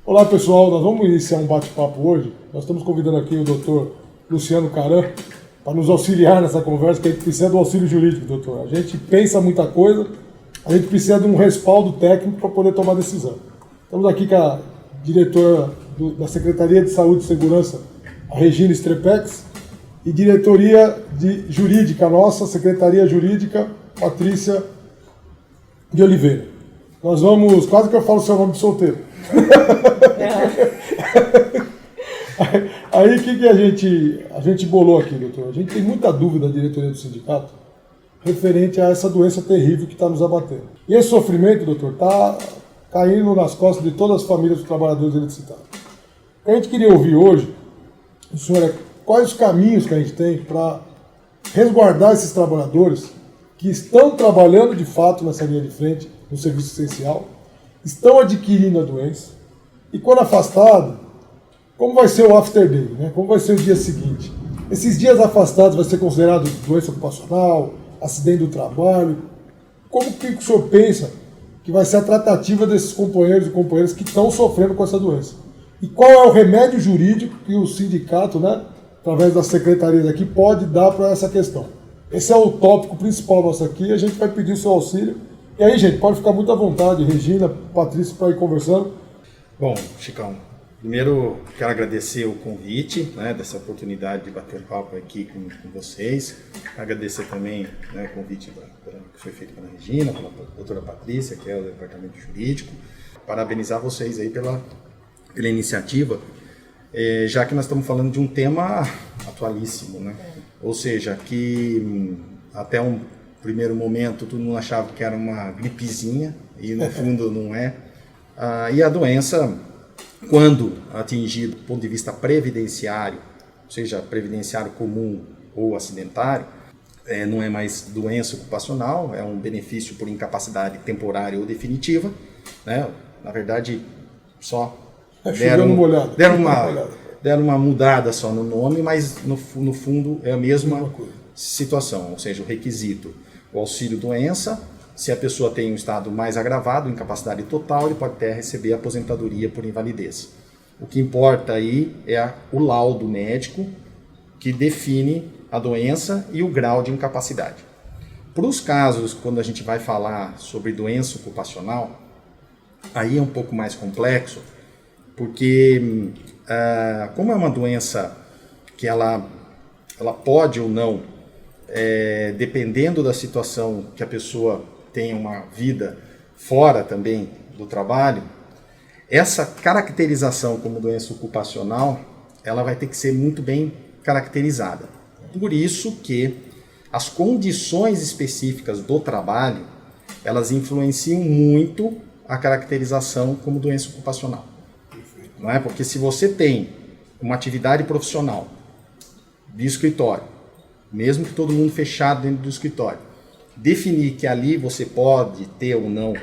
Olá pessoal, nós vamos iniciar um bate-papo hoje. Nós estamos convidando aqui o doutor Luciano Caran para nos auxiliar nessa conversa, que a gente precisa do auxílio jurídico, doutor. A gente pensa muita coisa, a gente precisa de um respaldo técnico para poder tomar decisão. Estamos aqui com a diretora da Secretaria de Saúde e Segurança, a Regina Strepex, e diretoria jurídica nossa, Secretaria Jurídica, Patrícia de Oliveira. Nós vamos, quase que eu falo o seu nome de solteiro. Aí o que a gente bolou aqui, doutor? A gente tem muita dúvida da diretoria do sindicato referente a essa doença terrível que está nos abatendo. E esse sofrimento, doutor, está caindo nas costas de todas as famílias dos trabalhadores eletricitários. O que a gente queria ouvir hoje, o senhor, é quais os caminhos que a gente tem para resguardar esses trabalhadores que estão trabalhando de fato nessa linha de frente, no serviço essencial, estão adquirindo a doença, e quando afastado, como vai ser o after day, né? Como vai ser o dia seguinte? Esses dias afastados vai ser considerado doença ocupacional, acidente do trabalho? Como que o senhor pensa que vai ser a tratativa desses companheiros e companheiras que estão sofrendo com essa doença? E qual é o remédio jurídico que o sindicato, né, através das secretarias aqui, pode dar para essa questão? Esse é o tópico principal nosso aqui, a gente vai pedir o seu auxílio. E aí, gente, pode ficar muito à vontade, Regina, Patrícia, para ir conversando. Bom, Chicão, primeiro quero agradecer o convite, né, dessa oportunidade de bater um papo aqui com vocês. Agradecer também, né, o convite que foi feito pela Regina, pela doutora Patrícia, que é o departamento jurídico. Parabenizar vocês aí pela iniciativa, já que nós estamos falando de um tema atualíssimo, né? Ou seja, que até um primeiro momento todo mundo achava que era uma gripezinha e no fundo não é. E a doença, quando atingido do ponto de vista previdenciário, seja previdenciário comum ou acidentário, não é mais doença ocupacional, é um benefício por incapacidade temporária ou definitiva, né? Na verdade, só deram uma mudada só no nome, mas no fundo é a mesma situação, ou seja, o requisito, o auxílio doença. Se a pessoa tem um estado mais agravado, incapacidade total, ele pode até receber aposentadoria por invalidez. O que importa aí é o laudo médico que define a doença e o grau de incapacidade. Para os casos, quando a gente vai falar sobre doença ocupacional, aí é um pouco mais complexo, porque como é uma doença que ela pode ou não, dependendo da situação que a pessoa tem uma vida fora também do trabalho, essa caracterização como doença ocupacional, ela vai ter que ser muito bem caracterizada. Por isso que as condições específicas do trabalho, elas influenciam muito a caracterização como doença ocupacional. Não é? Porque se você tem uma atividade profissional de escritório, mesmo que todo mundo fechado dentro do escritório, definir que ali você pode ter ou não,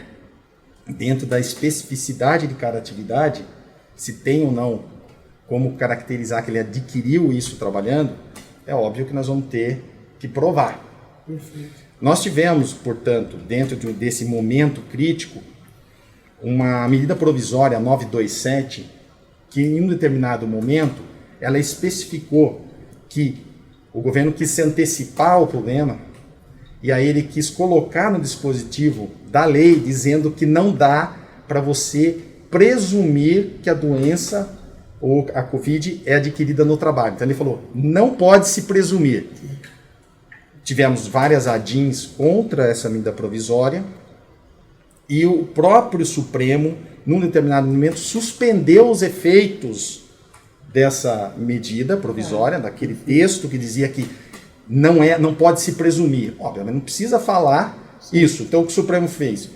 dentro da especificidade de cada atividade, se tem ou não como caracterizar que ele adquiriu isso trabalhando, é óbvio que nós vamos ter que provar. Perfeito. Nós tivemos, portanto, dentro desse momento crítico, uma medida provisória 927, que em um determinado momento, ela especificou que o governo quis se antecipar ao problema, e aí ele quis colocar no dispositivo da lei, dizendo que não dá para você presumir que a doença ou a Covid é adquirida no trabalho. Então ele falou, não pode se presumir. Tivemos várias ADIMs contra essa medida provisória, e o próprio Supremo, num determinado momento, suspendeu os efeitos dessa medida provisória, daquele texto que dizia que não pode se presumir. Obviamente não precisa falar isso. Então o que o Supremo fez?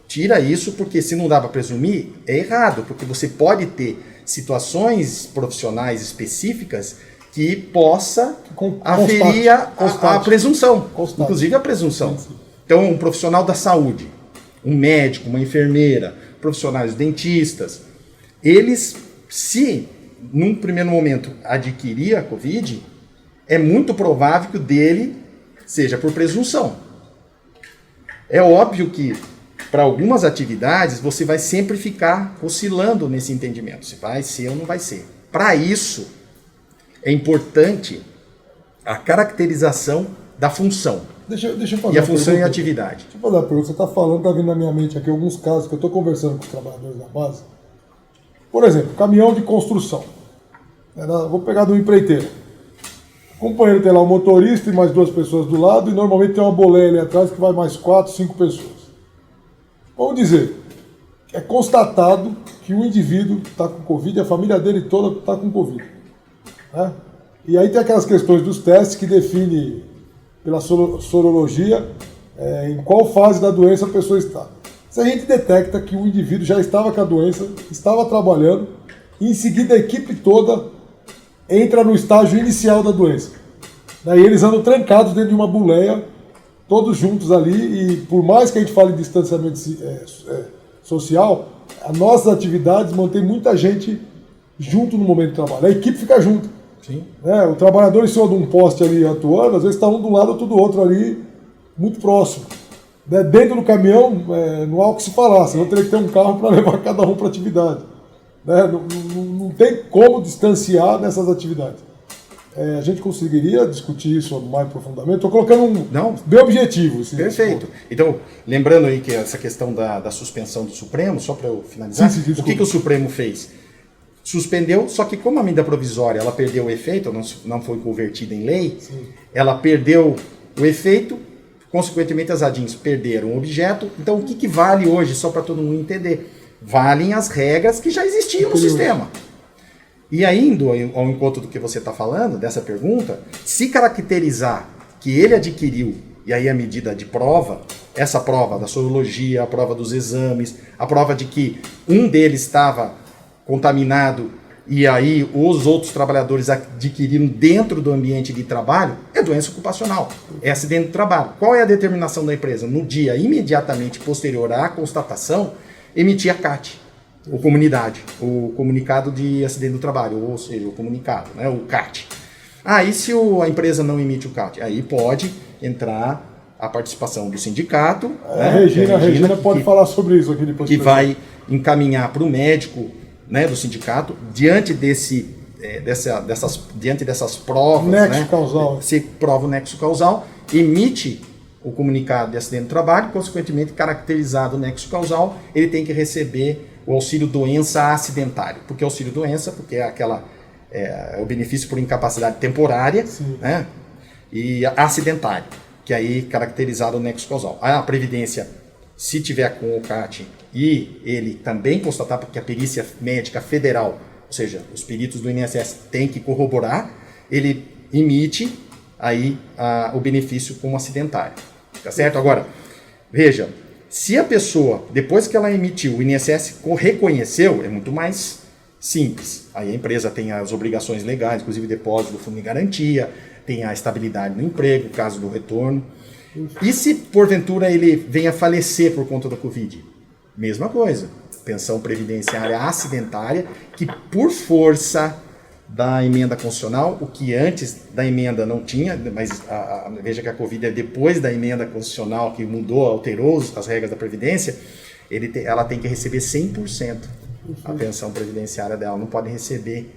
Tira isso, porque se não dá para presumir, é errado, porque você pode ter situações profissionais específicas que possa aferir a presunção, inclusive a presunção. Sim. Então um profissional da saúde, um médico, uma enfermeira, profissionais dentistas, eles, se num primeiro momento adquirir a Covid, é muito provável que o dele seja por presunção. É óbvio que para algumas atividades, você vai sempre ficar oscilando nesse entendimento, se vai ser ou não vai ser. Para isso, é importante a caracterização da função. Deixa eu fazer E a função e a atividade. Deixa eu fazer uma pergunta. Você está falando, está vindo na minha mente aqui alguns casos que eu estou conversando com os trabalhadores da base. Por exemplo, caminhão de construção. Vou pegar do empreiteiro. O companheiro tem lá um motorista e mais 2 pessoas do lado, e normalmente tem uma boleia ali atrás que vai mais 4, 5 pessoas. Vamos dizer, é constatado que o indivíduo está com Covid, a família dele toda está com Covid. Né? E aí tem aquelas questões dos testes que define pela sorologia em qual fase da doença a pessoa está. Se a gente detecta que o indivíduo já estava com a doença, estava trabalhando, e em seguida a equipe toda entra no estágio inicial da doença. Daí eles andam trancados dentro de uma boleia, todos juntos ali, e por mais que a gente fale de distanciamento social, as nossas atividades mantêm muita gente junto no momento do trabalho. A equipe fica junto. Sim. O trabalhador em cima de um poste ali atuando, às vezes está um do lado, outro do outro ali, muito próximo. Dentro do caminhão, não há o que se falar, senão teria que ter um carro para levar cada um para a atividade. Não tem como distanciar nessas atividades. A gente conseguiria discutir isso mais profundamente? Estou colocando bem objetivo. Perfeito. Então, lembrando aí que essa questão da suspensão do Supremo, só para eu finalizar, o que o Supremo fez? Suspendeu, só que como a medida provisória ela perdeu o efeito, não foi convertida em lei, sim, ela perdeu o efeito, consequentemente as ADIMs perderam o objeto. Então o que vale hoje, só para todo mundo entender? Valem as regras que já existiam no sistema. E ainda ao encontro do que você está falando, dessa pergunta, se caracterizar que ele adquiriu, e aí a medida de prova, essa prova da sorologia, a prova dos exames, a prova de que um deles estava contaminado e aí os outros trabalhadores adquiriram dentro do ambiente de trabalho, é doença ocupacional, é acidente do trabalho. Qual é a determinação da empresa? No dia imediatamente posterior à constatação, emitir a CAT, o comunicado de acidente do trabalho, ou seja, o comunicado, né, o CAT. E se a empresa não emite o CAT? Aí pode entrar a participação do sindicato. A Regina pode falar sobre isso aqui depois. Que vai encaminhar para o médico, né, do sindicato, diante dessas provas, nexo causal. Se prova o nexo causal, emite o comunicado de acidente do trabalho, consequentemente, caracterizado o nexo causal, ele tem que receber o auxílio doença acidentário. Por que auxílio doença? Porque é o benefício por incapacidade temporária, né, e acidentário, que aí caracterizado o nexo causal. A Previdência, se tiver com o CAT e ele também constatar, porque a perícia médica federal, ou seja, os peritos do INSS têm que corroborar, ele emite aí o benefício como acidentário. Tá certo? Agora, veja, se a pessoa, depois que ela emitiu, o INSS reconheceu, é muito mais simples. Aí a empresa tem as obrigações legais, inclusive depósito do fundo de garantia, tem a estabilidade no emprego, caso do retorno. E se, porventura, ele venha a falecer por conta da Covid? Mesma coisa. Pensão previdenciária acidentária, que por força da emenda constitucional, o que antes da emenda não tinha, mas veja que a Covid é depois da emenda constitucional que mudou, alterou as regras da Previdência, ela tem que receber 100% a pensão previdenciária dela, não pode receber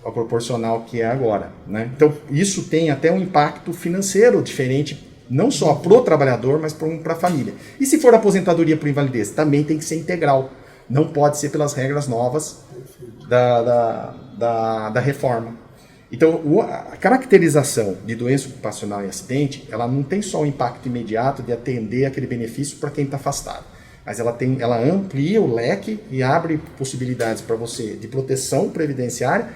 a proporcional que é agora, né? Então, isso tem até um impacto financeiro diferente, não só para o trabalhador, mas para a família. E se for aposentadoria por invalidez, também tem que ser integral. Não pode ser pelas regras novas da reforma. Então, a caracterização de doença ocupacional e acidente, ela não tem só o impacto imediato de atender aquele benefício para quem está afastado, mas ela amplia o leque e abre possibilidades para você de proteção previdenciária,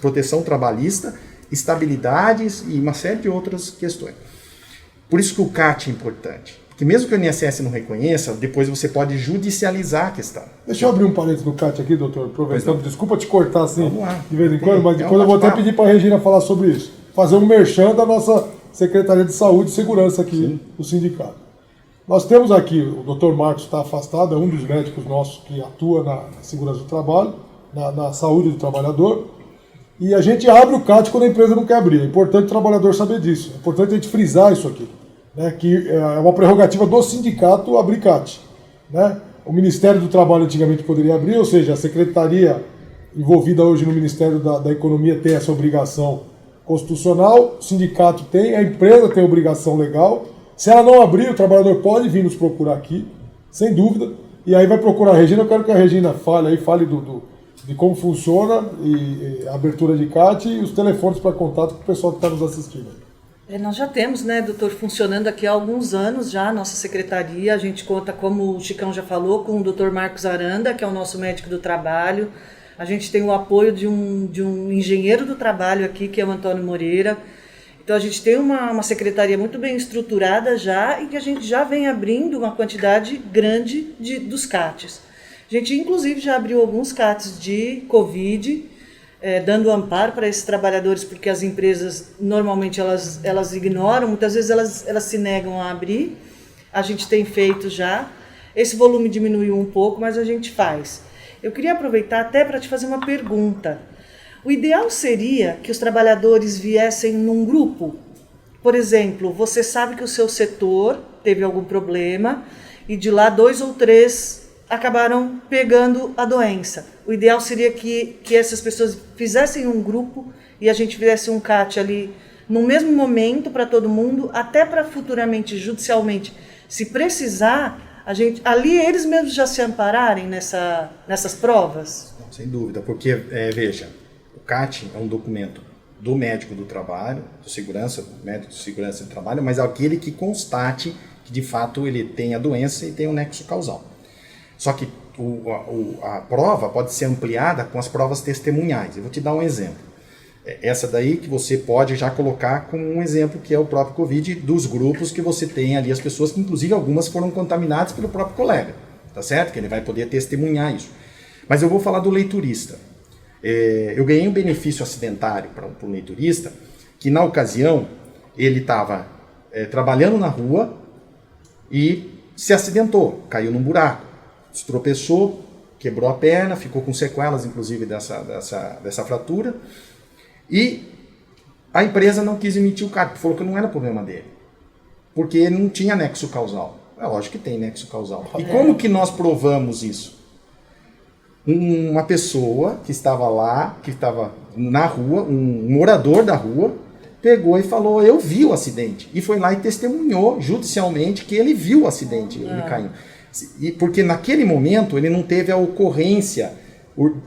proteção trabalhista, estabilidades e uma série de outras questões. Por isso que o CAT é importante. Porque mesmo que o INSS não reconheça, depois você pode judicializar a questão. Deixa eu abrir um parênteses no CAT aqui, doutor, aproveitando. Desculpa te cortar assim de vez em quando, mas depois eu vou até pedir para a Regina falar sobre isso. Fazer um merchan da nossa Secretaria de Saúde e Segurança aqui do sindicato. Nós temos aqui, o doutor Marcos está afastado, é um dos médicos nossos que atua na segurança do trabalho, na saúde do trabalhador. E a gente abre o CAT quando a empresa não quer abrir. É importante o trabalhador saber disso. É importante a gente frisar isso aqui, né, que é uma prerrogativa do sindicato abrir CAT. né? O Ministério do Trabalho antigamente poderia abrir, ou seja, a secretaria envolvida hoje no Ministério da Economia tem essa obrigação constitucional, o sindicato tem, a empresa tem a obrigação legal. Se ela não abrir, o trabalhador pode vir nos procurar aqui, sem dúvida, e aí vai procurar a Regina. Eu quero que a Regina fale de como funciona e a abertura de CAT e os telefones para contato com o pessoal que está nos assistindo. Nós já temos, né, doutor, funcionando aqui há alguns anos já, a nossa secretaria. A gente conta, como o Chicão já falou, com o doutor Marcos Aranda, que é o nosso médico do trabalho. A gente tem o apoio de um engenheiro do trabalho aqui, que é o Antônio Moreira. Então a gente tem uma secretaria muito bem estruturada já e que a gente já vem abrindo uma quantidade grande dos CATs. A gente inclusive já abriu alguns CATs de Covid, dando amparo para esses trabalhadores, porque as empresas normalmente elas ignoram, muitas vezes elas se negam a abrir. A gente tem feito já. Esse volume diminuiu um pouco, mas a gente faz. Eu queria aproveitar até para te fazer uma pergunta. O ideal seria que os trabalhadores viessem num grupo. Por exemplo, você sabe que o seu setor teve algum problema e de lá 2 ou 3 acabaram pegando a doença. O ideal seria que essas pessoas fizessem um grupo e a gente fizesse um CAT ali no mesmo momento para todo mundo, até para futuramente, judicialmente, se precisar, ali eles mesmos já se ampararem nessas provas? Sem dúvida, porque, veja, o CAT é um documento do médico do trabalho, médico de segurança do trabalho, mas aquele que constate que de fato ele tem a doença e tem um nexo causal. Só que a prova pode ser ampliada com as provas testemunhais. Eu vou te dar um exemplo. Essa daí que você pode já colocar como um exemplo, que é o próprio Covid, dos grupos que você tem ali, as pessoas que inclusive algumas foram contaminadas pelo próprio colega, tá certo? Que ele vai poder testemunhar isso. Mas eu vou falar do leiturista. Eu ganhei um benefício acidentário para um leiturista, que na ocasião ele estava trabalhando na rua e se acidentou, caiu num buraco, se tropeçou, quebrou a perna, ficou com sequelas inclusive dessa fratura, e a empresa não quis emitir o CAT, falou que não era problema dele, porque não tinha nexo causal. É lógico que tem nexo causal. E como que nós provamos isso? Uma pessoa que estava lá, que estava na rua, um morador da rua, pegou e falou, eu vi o acidente. E foi lá e testemunhou judicialmente que ele viu o acidente, ele caindo. Porque naquele momento ele não teve a ocorrência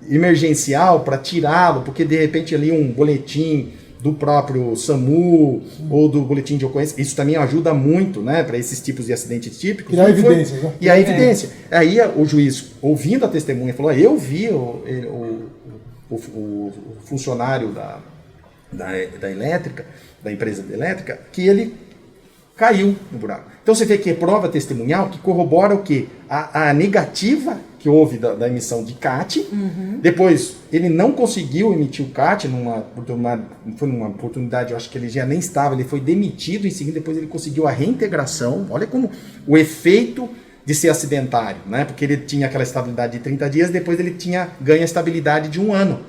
emergencial para tirá-lo, porque de repente ali um boletim do próprio SAMU ou do boletim de ocorrência, isso também ajuda muito, né, para esses tipos de acidentes típicos. E a evidência, né? E a evidência. Aí o juiz, ouvindo a testemunha, falou, eu vi o funcionário da elétrica, da empresa elétrica, que ele caiu no buraco. Então você vê que é prova testemunhal que corrobora o quê? A negativa que houve da emissão de CAT. Depois ele não conseguiu emitir o CAT, foi numa oportunidade, eu acho que ele já nem estava, ele foi demitido, em seguida depois ele conseguiu a reintegração. Olha como o efeito de ser acidentário, né? Porque ele tinha aquela estabilidade de 30 dias, depois ele tinha ganho a estabilidade de 1 ano,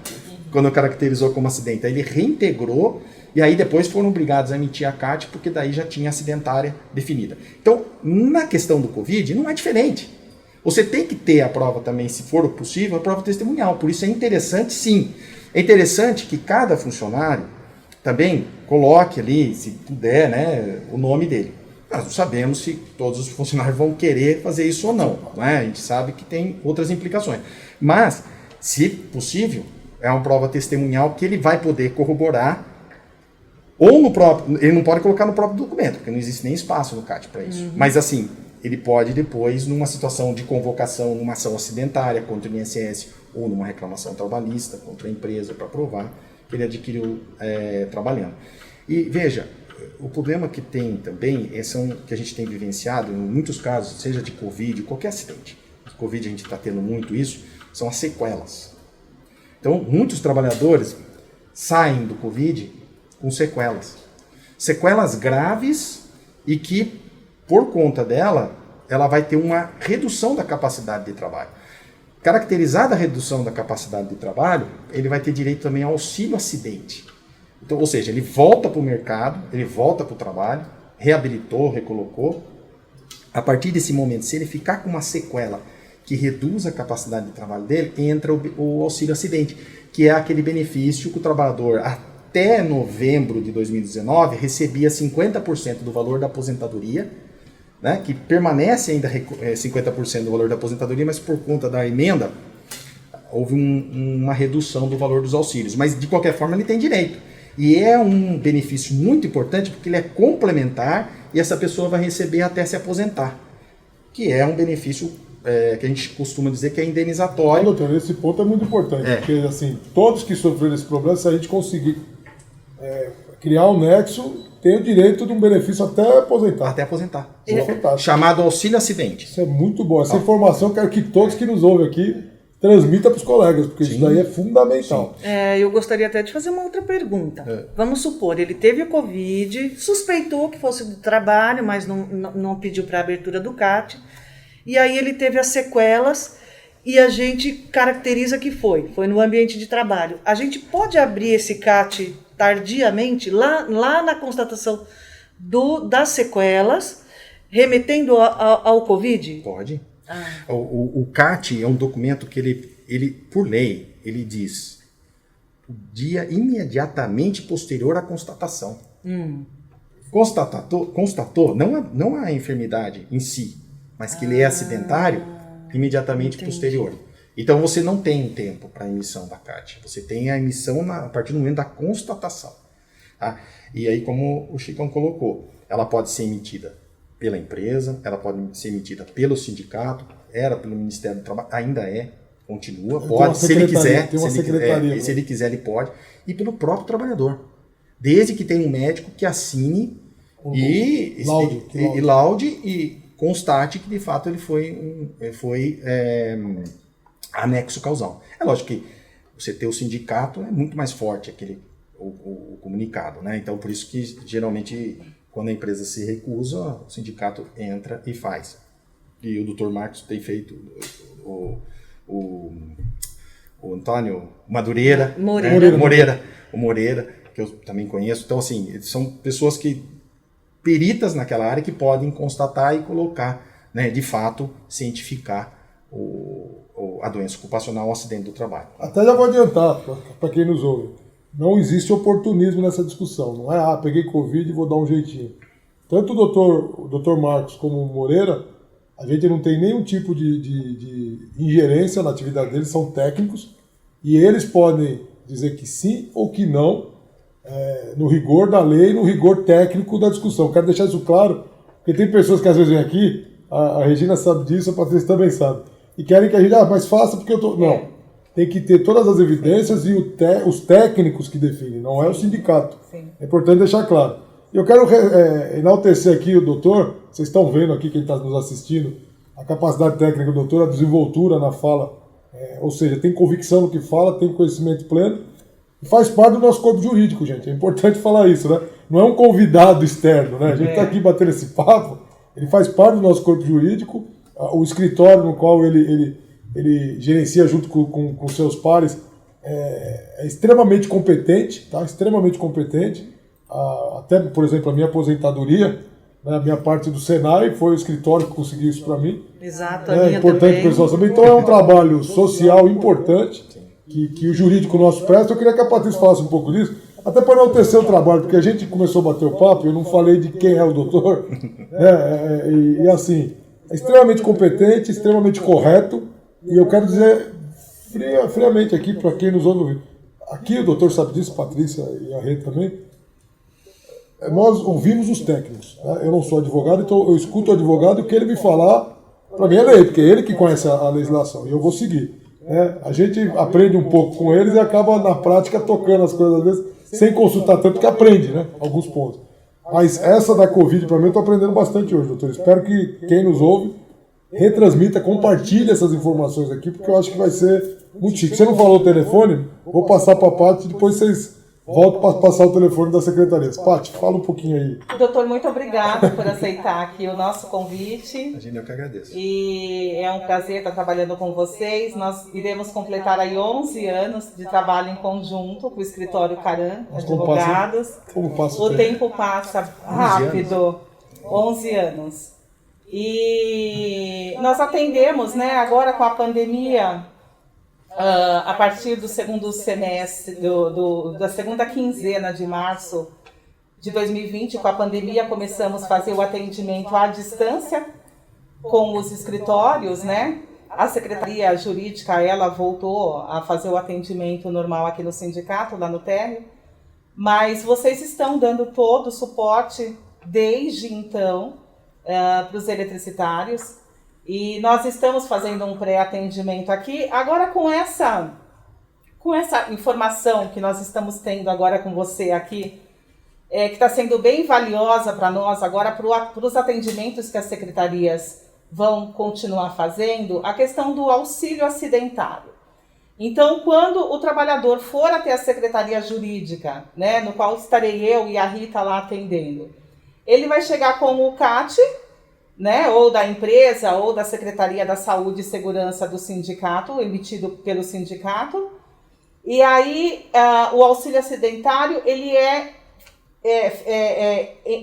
quando caracterizou como acidente. Aí ele reintegrou, e aí depois foram obrigados a emitir a CAT, porque daí já tinha acidentária definida. Então, na questão do Covid, não é diferente. Você tem que ter a prova também, se for possível, a prova testemunhal. Por isso é interessante, sim. É interessante que cada funcionário também coloque ali, se puder, né, o nome dele. Nós não sabemos se todos os funcionários vão querer fazer isso ou não, né? A gente sabe que tem outras implicações. Mas, se possível, é uma prova testemunhal que ele vai poder corroborar, ou no próprio, ele não pode colocar no próprio documento, porque não existe nem espaço no CAT para isso. Mas assim, ele pode depois, numa situação de convocação, numa ação acidentária contra o INSS, ou numa reclamação trabalhista contra a empresa, para provar que ele adquiriu trabalhando. E veja, o problema que tem também, que a gente tem vivenciado em muitos casos, seja de Covid, qualquer acidente, Covid a gente está tendo muito isso, são as sequelas. Então, muitos trabalhadores saem do Covid com sequelas. Sequelas graves e que, por conta dela, ela vai ter uma redução da capacidade de trabalho. Caracterizada a redução da capacidade de trabalho, ele vai ter direito também ao auxílio acidente. Então, ou seja, ele volta para o mercado, ele volta para o trabalho, reabilitou, recolocou, A partir desse momento, se ele ficar com uma sequela que reduz a capacidade de trabalho dele, entra o auxílio acidente, que é aquele benefício que o trabalhador, até novembro de 2019, recebia 50% do valor da aposentadoria, né, que permanece ainda 50% do valor da aposentadoria, mas por conta da emenda, houve uma redução do valor dos auxílios. Mas, de qualquer forma, ele tem direito. E é um benefício muito importante, porque ele é complementar e essa pessoa vai receber até se aposentar, que é um benefício que a gente costuma dizer que é indenizatório. Doutor, esse ponto é muito importante, porque assim, todos que sofreram esse problema, se a gente conseguir criar um nexo, tem o direito de um benefício até aposentar. Até aposentar. Isso é fantástico. Chamado auxílio acidente. Isso é muito bom. Essa informação eu quero que todos que nos ouvem aqui transmita para os colegas, porque isso daí é fundamental. Eu gostaria até de fazer uma outra pergunta. Vamos supor, ele teve o Covid, suspeitou que fosse do trabalho, mas não pediu para a abertura do CAT, e aí ele teve as sequelas e a gente caracteriza que foi no ambiente de trabalho. A gente pode abrir esse CAT tardiamente, lá na constatação das sequelas, remetendo ao Covid? Pode. O CAT é um documento que ele, por lei, ele diz o dia imediatamente posterior à constatação. Constatou não a enfermidade em si, mas que ele é acidentário, imediatamente posterior. Então você não tem um tempo para a emissão da CAT, você tem a emissão a partir do momento da constatação. Tá? E aí, como o Chicão colocou, ela pode ser emitida pela empresa, ela pode ser emitida pelo sindicato, era pelo Ministério do Trabalho, ainda continua, pode, se ele quiser, se ele quiser, ele pode, e pelo próprio trabalhador, desde que tenha um médico que assine e laude e constate que de fato ele foi anexo causal. É lógico que você ter o sindicato é muito mais forte o comunicado, né? Então por isso que geralmente quando a empresa se recusa, o sindicato entra e faz. E o Dr. Marcos tem feito, o Antônio Moreira, que eu também conheço. Então, assim, são pessoas peritas naquela área que podem constatar e colocar, né, de fato, cientificar a doença ocupacional, o acidente do trabalho. Até já vou adiantar, para quem nos ouve. Não existe oportunismo nessa discussão. Não é, peguei Covid e vou dar um jeitinho. Tanto o Dr. Marcos como o Moreira, a gente não tem nenhum tipo de ingerência na atividade deles, são técnicos, e eles podem dizer que sim ou que não, no rigor da lei, no rigor técnico da discussão. Quero deixar isso claro, porque tem pessoas que às vezes vêm aqui, a Regina sabe disso, a Patrícia também sabe, e querem que a gente, mas faça porque eu tô... Não. Tem que ter todas as evidências e os técnicos que definem, não é o sindicato. Sim. É importante deixar claro. Eu quero enaltecer aqui o doutor, vocês estão vendo aqui, quem está nos assistindo, a capacidade técnica do doutor, a desenvoltura na fala, ou seja, tem convicção no que fala, tem conhecimento pleno, e faz parte do nosso corpo jurídico, gente. É importante falar isso, né? Não é um convidado externo, né? A gente está aqui batendo esse papo, ele faz parte do nosso corpo jurídico, o escritório no qual ele gerencia junto com seus pares, é extremamente competente, tá? Extremamente competente. Até, por exemplo, a minha aposentadoria, né, a minha parte do Senai, foi o escritório que conseguiu isso para mim. Exato, a minha importante também. O pessoal saber. Então é um trabalho social importante que o jurídico nosso presta. Eu queria que a Patrícia falasse um pouco disso, até para enaltecer o trabalho, porque a gente começou a bater o papo, eu não falei de quem é o doutor, e assim, é extremamente competente, extremamente correto. E eu quero dizer friamente aqui, para quem nos ouve, aqui o doutor sabe disso, Patrícia e a Rede também, nós ouvimos os técnicos. Né? Eu não sou advogado, então eu escuto o advogado e o que ele me falar, para mim é lei, porque é ele que conhece a legislação e eu vou seguir. Né? A gente aprende um pouco com eles e acaba na prática tocando as coisas, às vezes, sem consultar tanto, que aprende, né? Alguns pontos. Mas essa da Covid, para mim, eu estou aprendendo bastante hoje, doutor. Espero que quem nos ouve retransmita, compartilhe essas informações aqui, porque eu acho que vai ser muito chique. Você não falou o telefone? Vou passar para a Paty, depois vocês voltam para passar o telefone da secretaria. Paty, fala um pouquinho aí. Doutor, muito obrigada por aceitar aqui o nosso convite. Imagina, eu que agradeço. E é um prazer estar trabalhando com vocês. Nós iremos completar aí 11 anos de trabalho em conjunto com o escritório Caran, advogados. Como passa o tempo passa rápido. 11 anos. E nós atendemos, né, agora com a pandemia, a partir do segundo semestre, da segunda quinzena de março de 2020, com a pandemia, começamos a fazer o atendimento à distância com os escritórios, né? A Secretaria Jurídica, ela voltou a fazer o atendimento normal aqui no sindicato, lá no térreo, mas vocês estão dando todo o suporte desde então para os eletricitários, e nós estamos fazendo um pré-atendimento aqui. Agora, com essa informação que nós estamos tendo agora com você aqui, que está sendo bem valiosa para nós agora, para os atendimentos que as secretarias vão continuar fazendo, a questão do auxílio acidentário. Então, quando o trabalhador for até a Secretaria Jurídica, né, no qual estarei eu e a Rita lá atendendo, ele vai chegar com o CAT, né, ou da empresa, ou da Secretaria da Saúde e Segurança do sindicato, emitido pelo sindicato, e aí o auxílio acidentário, ele é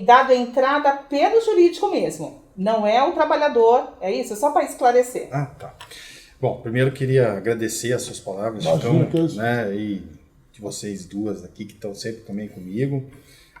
dado entrada pelo jurídico mesmo, não é o trabalhador, é isso? Só para esclarecer. Ah, tá. Bom, primeiro eu queria agradecer as suas palavras, Chicão, né, e de vocês duas aqui que estão sempre também comigo.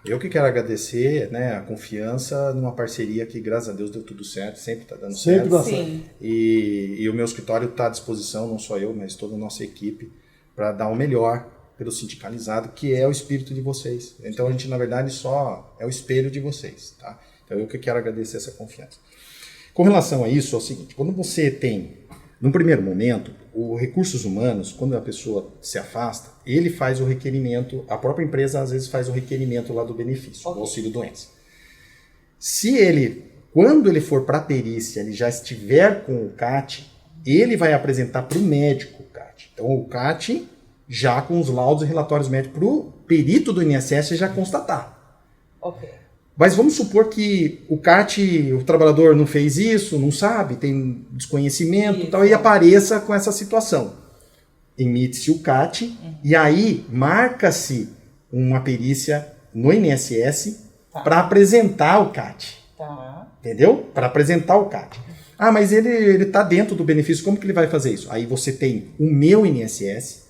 Eu que quero agradecer, né, a confiança numa parceria que, graças a Deus, deu tudo certo, sempre está dando Sempre certo. dá certo. Sim. E o meu escritório está à disposição, não só eu, mas toda a nossa equipe, para dar o melhor pelo sindicalizado, que é o espírito de vocês. Então a gente, na verdade, só é o espelho de vocês, tá? Então eu que quero agradecer essa confiança. Com relação a isso, é o seguinte, quando você tem, num primeiro momento, os recursos humanos, quando a pessoa se afasta, ele faz o requerimento, a própria empresa às vezes faz o requerimento lá do benefício, do auxílio-doença. Se ele, quando ele for para a perícia, ele já estiver com o CAT, ele vai apresentar para o médico o CAT. Então o CAT, já com os laudos e relatórios médicos, para o perito do INSS já constatar. Ok. Mas vamos supor que o CAT, o trabalhador não fez isso, não sabe, tem desconhecimento e tal, e apareça com essa situação. Emite-se o CAT e aí marca-se uma perícia no INSS para apresentar o CAT. Tá. Entendeu? Para apresentar o CAT. Ah, mas ele está dentro do benefício, como que ele vai fazer isso? Aí você tem o Meu INSS,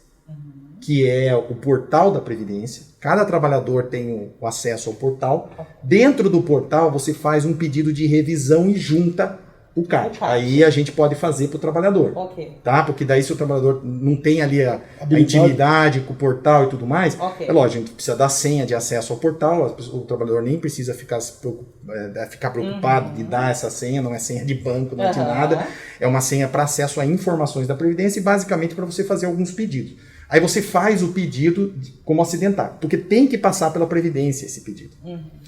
que é o portal da Previdência. Cada trabalhador tem o acesso ao portal. Dentro do portal, você faz um pedido de revisão e junta o CAT. Aí a gente pode fazer para o trabalhador. Ok. Tá? Porque daí se o trabalhador não tem ali a Habilidade. intimidade com o portal e tudo mais, Ok. é lógico, a gente precisa dar senha de acesso ao portal, o trabalhador nem precisa ficar preocupado de dar essa senha, não é senha de banco, não é de nada. É uma senha para acesso a informações da Previdência e basicamente para você fazer alguns pedidos. Aí você faz o pedido como acidentário, porque tem que passar pela Previdência esse pedido.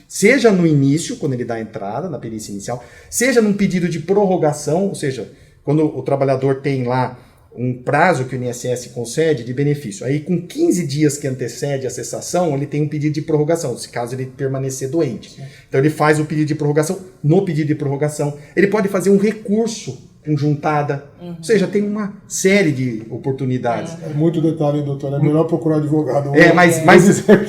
Seja no início, quando ele dá a entrada, na perícia inicial, seja num pedido de prorrogação, ou seja, quando o trabalhador tem lá um prazo que o INSS concede de benefício. Aí com 15 dias que antecede a cessação, ele tem um pedido de prorrogação, se caso ele permanecer doente. Sim. Então ele faz o pedido de prorrogação, no pedido de prorrogação, ele pode fazer um recurso juntada, ou seja, tem uma série de oportunidades. É muito detalhe, doutor. É melhor procurar advogado.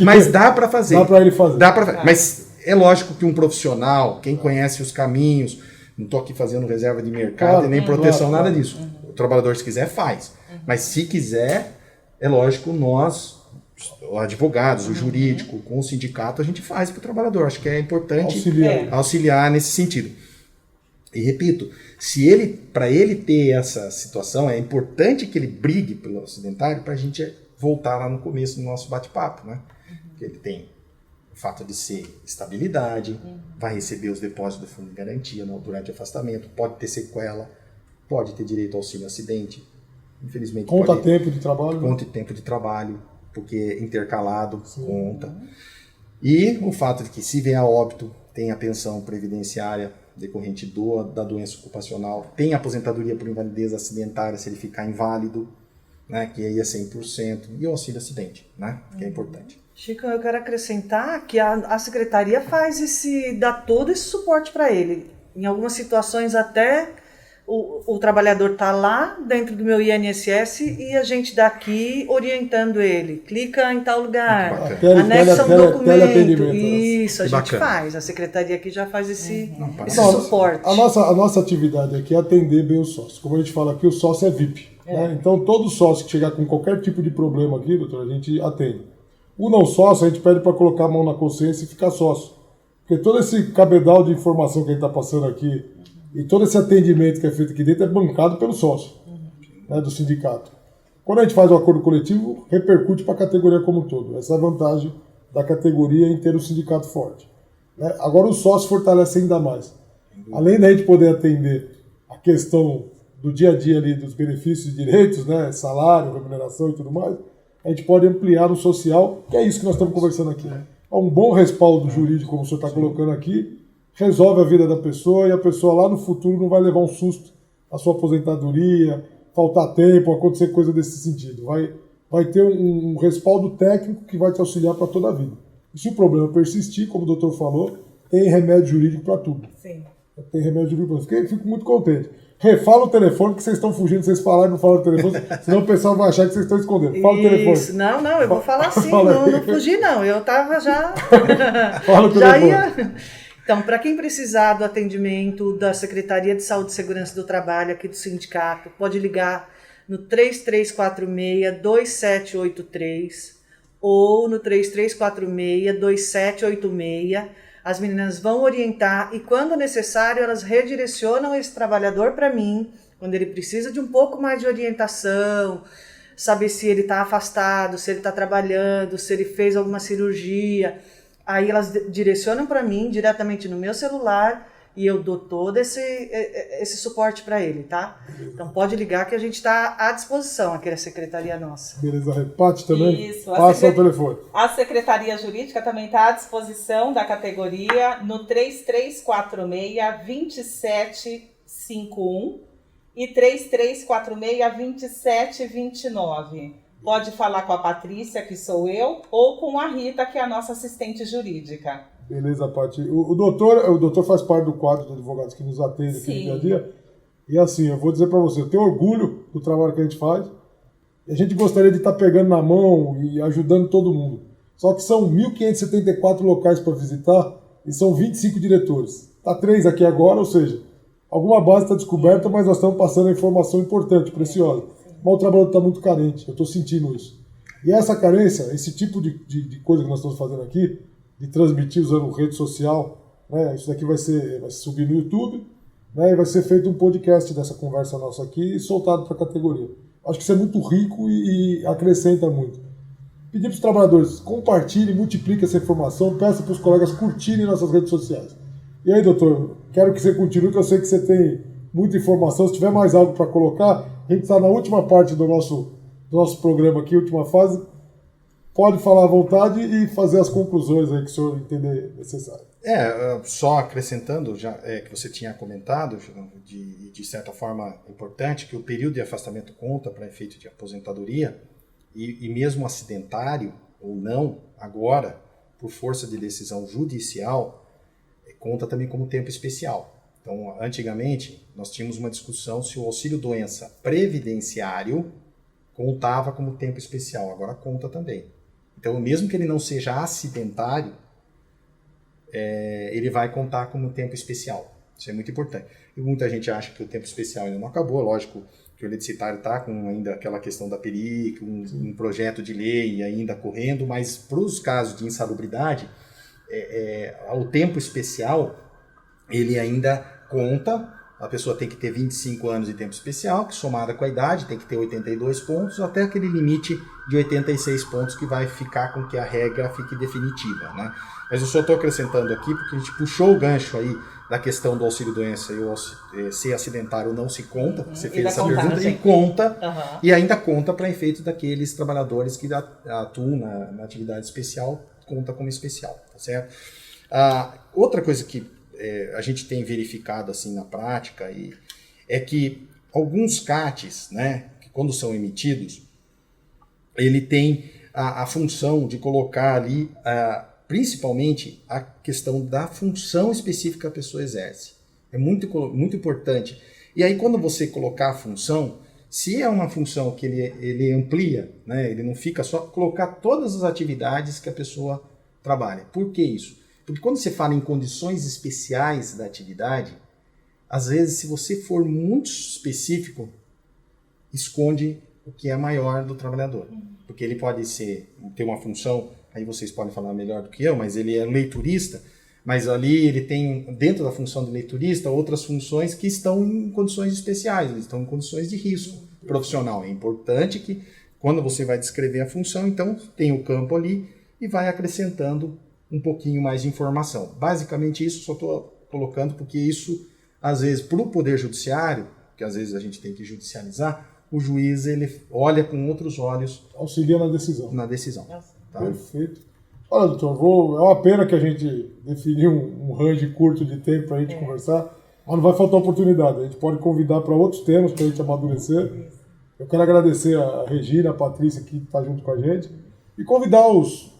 Mas dá para fazer. Dá para ele fazer. Mas é lógico que um profissional, quem conhece os caminhos, não estou aqui fazendo reserva de mercado e nem proteção, nada disso. O trabalhador, se quiser, faz. Mas se quiser, é lógico, nós, advogados, o jurídico, com o sindicato, a gente faz para o trabalhador. Acho que é importante auxiliar nesse sentido. E repito, para ele ter essa situação, é importante que ele brigue pelo acidentário para a gente voltar lá no começo do nosso bate-papo, né? Que ele tem o fato de ser estabilidade, vai receber os depósitos do fundo de garantia durante o afastamento, pode ter sequela, pode ter direito ao auxílio acidente, infelizmente tempo de trabalho. Conta tempo de trabalho, porque intercalado conta. E o fato de que se vier a óbito, tem a pensão previdenciária decorrente da doença ocupacional, tem aposentadoria por invalidez acidentária se ele ficar inválido, né, que aí é 100%, e o auxílio acidente, né, que é importante. Chico, eu quero acrescentar que a secretaria dá todo esse suporte para ele. Em algumas situações até o trabalhador está lá dentro do meu INSS e a gente daqui orientando ele. Clica em tal lugar, anexa um documento. Isso, a gente faz. A secretaria aqui já faz esse suporte. A nossa atividade aqui é atender bem o sócio. Como a gente fala aqui, o sócio é VIP. Né? Então, todo sócio que chegar com qualquer tipo de problema aqui, doutor, a gente atende. O não sócio, a gente pede para colocar a mão na consciência e ficar sócio. Porque todo esse cabedal de informação que a gente está passando aqui e todo esse atendimento que é feito aqui dentro é bancado pelo sócio, né, do sindicato. Quando a gente faz o acordo coletivo, repercute para a categoria como um todo. Essa é a vantagem da categoria em ter um sindicato forte. Né? Agora o sócio fortalece ainda mais. Além da gente poder atender a questão do dia a dia ali, dos benefícios e direitos, né, salário, remuneração e tudo mais, a gente pode ampliar o social, que é isso que nós estamos conversando aqui. Um bom respaldo jurídico, como o senhor está colocando aqui, resolve a vida da pessoa e a pessoa lá no futuro não vai levar um susto à sua aposentadoria, faltar tempo, acontecer coisa desse sentido. Vai ter um respaldo técnico que vai te auxiliar para toda a vida. E se o problema persistir, como o doutor falou, tem remédio jurídico para tudo. Sim. Tem remédio jurídico para tudo. Fico muito contente. Refala o telefone, que vocês estão fugindo, vocês falaram e não falaram o telefone, senão o pessoal vai achar que vocês estão escondendo. Fala o telefone. Isso, não, eu vou falar sim, não fugi não, eu estava já... Fala o telefone. Então, para quem precisar do atendimento da Secretaria de Saúde e Segurança do Trabalho aqui do sindicato, pode ligar no 3346-2783 ou no 3346-2786. As meninas vão orientar e, quando necessário, elas redirecionam esse trabalhador para mim, quando ele precisa de um pouco mais de orientação, saber se ele está afastado, se ele está trabalhando, se ele fez alguma cirurgia. Aí elas direcionam para mim diretamente no meu celular e eu dou todo esse suporte para ele, tá? Então pode ligar que a gente está à disposição aqui na secretaria nossa. Beleza, repate também. Isso, passa o telefone. A Secretaria Jurídica também está à disposição da categoria no 3346-2751 e 3346-2729. Pode falar com a Patrícia, que sou eu, ou com a Rita, que é a nossa assistente jurídica. Beleza, Paty. O doutor faz parte do quadro de advogados que nos atende aqui no dia a dia. E assim, eu vou dizer para você, eu tenho orgulho do trabalho que a gente faz. E a gente gostaria de estar pegando na mão e ajudando todo mundo. Só que são 1.574 locais para visitar e são 25 diretores. Está 3 aqui agora, ou seja, alguma base está descoberta, mas nós estamos passando a informação importante, preciosa. Mas o trabalho está muito carente, eu estou sentindo isso. E essa carência, esse tipo de coisa que nós estamos fazendo aqui, de transmitir usando rede social, né, isso daqui vai subir no YouTube, né, e vai ser feito um podcast dessa conversa nossa aqui e soltado para a categoria. Acho que isso é muito rico e acrescenta muito. Pedir para os trabalhadores, compartilhem, multipliquem essa informação, peça para os colegas curtirem nossas redes sociais. E aí, doutor, quero que você continue, que eu sei que você tem muita informação. Se tiver mais algo para colocar, a gente está na última parte do nosso programa aqui, última fase. Pode falar à vontade e fazer as conclusões aí que o senhor entender necessário. Só acrescentando, já que você tinha comentado, de certa forma importante, que o período de afastamento conta para efeito de aposentadoria, e mesmo acidentário ou não, agora, por força de decisão judicial, conta também como tempo especial. Então, antigamente, nós tínhamos uma discussão se o auxílio-doença previdenciário contava como tempo especial, agora conta também. Então, mesmo que ele não seja acidentário, ele vai contar como tempo especial. Isso é muito importante. E muita gente acha que o tempo especial ainda não acabou. Lógico que o Letricitário está com ainda aquela questão da PERIC, um projeto de lei ainda correndo, mas para os casos de insalubridade, o tempo especial, ele ainda conta. A pessoa tem que ter 25 anos de tempo especial, que somada com a idade tem que ter 82 pontos, até aquele limite de 86 pontos que vai ficar com que a regra fique definitiva, né? Mas eu só estou acrescentando aqui porque a gente puxou o gancho aí da questão do auxílio-doença e ser acidentário não se conta, você fez essa pergunta, e conta, e ainda conta para efeito daqueles trabalhadores que atuam na atividade especial, conta como especial, tá certo? Outra coisa que a gente tem verificado assim na prática é que alguns CATs, né, que quando são emitidos, ele tem a função de colocar ali principalmente a questão da função específica que a pessoa exerce. É muito, muito importante. E aí, quando você colocar a função, se é uma função que ele amplia, né, ele não fica só, colocar todas as atividades que a pessoa trabalha. Por que isso? Porque quando você fala em condições especiais da atividade, às vezes, se você for muito específico, esconde o que é maior do trabalhador. Porque ele pode ter uma função, aí vocês podem falar melhor do que eu, mas ele é leiturista, mas ali ele tem, dentro da função de leiturista, outras funções que estão em condições especiais, eles estão em condições de risco profissional. É importante que, quando você vai descrever a função, então tem o campo ali e vai acrescentando um pouquinho mais de informação. Basicamente isso, só estou colocando porque isso, às vezes, para o Poder Judiciário, que às vezes a gente tem que judicializar, o juiz ele olha com outros olhos. Auxilia na decisão. Na decisão. Tá? Perfeito. Olha, doutor, é uma pena que a gente definiu um range curto de tempo para a gente conversar, mas não vai faltar oportunidade. A gente pode convidar para outros temas para a gente amadurecer. Eu quero agradecer a Regina, a Patrícia que está junto com a gente e convidar os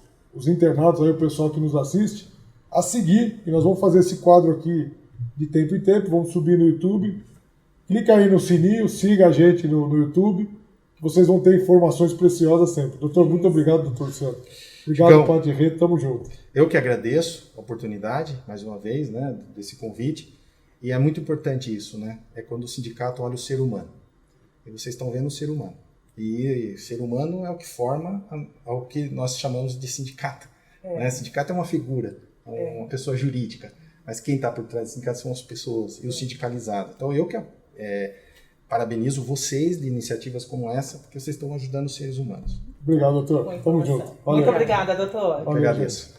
internautas, aí, o pessoal que nos assiste, a seguir, e nós vamos fazer esse quadro aqui de tempo em tempo, vamos subir no YouTube. Clica aí no sininho, siga a gente no YouTube, que vocês vão ter informações preciosas sempre. Doutor, muito obrigado, doutor Luciano. Obrigado, Padre Rê, tamo junto. Eu que agradeço a oportunidade, mais uma vez, né, desse convite. E é muito importante isso, né? É quando o sindicato olha o ser humano. E vocês estão vendo o ser humano. E ser humano é o que forma o que nós chamamos de sindicato. Né? Sindicato é uma figura, uma pessoa jurídica. Mas quem está por trás do sindicato são as pessoas e os sindicalizados. Então eu que parabenizo vocês de iniciativas como essa, porque vocês estão ajudando os seres humanos. Obrigado, doutor. Tamo junto. Valeu. Muito obrigada, doutor. Eu que agradeço.